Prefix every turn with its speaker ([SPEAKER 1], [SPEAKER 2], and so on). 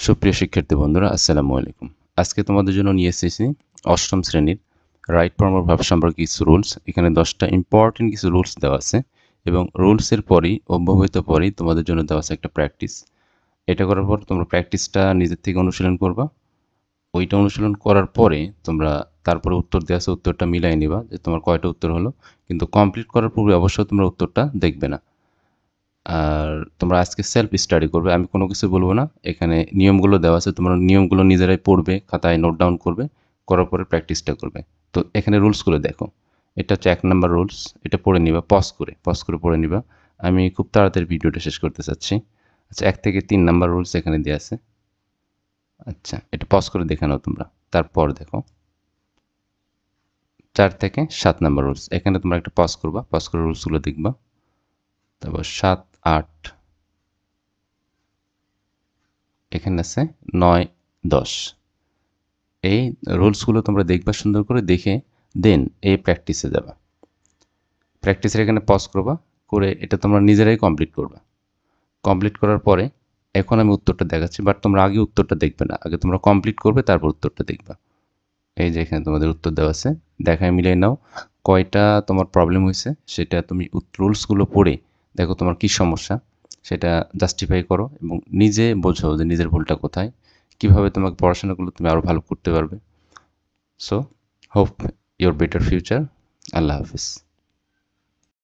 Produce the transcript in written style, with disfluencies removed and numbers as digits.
[SPEAKER 1] সুপ্রিয় শিক্ষার্থী বন্ধুরা, আসসালামু আলাইকুম। আজকে তোমাদের জন্য নিয়ে এসেছি অষ্টম শ্রেণীর রাইট ফর্ম ভাব সম্পর্কে কিছু রুলস। এখানে 10টা ইম্পর্টেন্ট কিছু রুলস দেওয়া আছে এবং রুলসের পরই অব্যবহিত পরই তোমাদের জন্য দেওয়া আছে একটা প্র্যাকটিস। এটা করার পর তোমরা প্র্যাকটিসটা নিজের থেকে অনুশীলন করবা। ওইটা অনুশীলন করার পরে তোমরা তারপরে উত্তর দেওয়া আছে, উত্তরটা মিলাই নিবা যে তোমার কয়টা উত্তর হলো। কিন্তু কমপ্লিট করার পূর্বে অবশ্যই তোমরা উত্তরটা দেখবে না। আর তোমরা আজকে সেলফ স্টাডি করবে, আমি কোনো কিছু বলবো না। এখানে নিয়মগুলো দেওয়া আছে, তোমরা নিয়মগুলো নিজেরাই পড়বে, খাতায় নোট ডাউন করবে, করার পরে প্র্যাকটিসটা করবে। তো এখানে রুলসগুলো দেখো। এটা হচ্ছে 1 নাম্বার রুলস। এটা পড়ে নিবা, পজ করে পড়ে নিবা। আমি খুব তাড়াতাড়ি ভিডিওটা শেষ করতে চাচ্ছি। আচ্ছা, 1 থেকে 3 নাম্বার রুলস এখানে দেওয়া আছে। আচ্ছা, এটা পজ করে দেখে নাও তোমরা। তারপর দেখো 4 থেকে 7 নাম্বার রুলস। এখানে তোমরা একটা পজ করবা, পজ করে রুলসগুলো দেখবা। তারপর 7, 8, এখানে আছে 9, 10। এই রুলসগুলো তোমরা দেখবা, সুন্দর করে দেখে দেন এই প্র্যাকটিসে যাবা। প্র্যাকটিসের এখানে পজ করবা, করে এটা তোমরা নিজেরাই কমপ্লিট করবা। কমপ্লিট করার পরে এখন আমি উত্তরটা দেখাচ্ছি, বাট তোমরা আগে উত্তরটা দেখবে না, আগে তোমরা কমপ্লিট করবে, তারপর উত্তরটা দেখবা। এই যে এখানে তোমাদের উত্তর দেওয়া আছে, দেখায় মিলিয়ে নাও কয়টা তোমার প্রবলেম হয়েছে। সেটা তুমি রুলসগুলো পড়ে দেখো তোমার কি সমস্যা, সেটা জাস্টিফাই করো এবং নিজে বোঝো যে নিজের ভুলটা কোথায়, কিভাবে তোমাকে পড়াশোনাগুলো তুমি আরও ভালো করতে পারবে। So hope your better future. Allah Hafiz.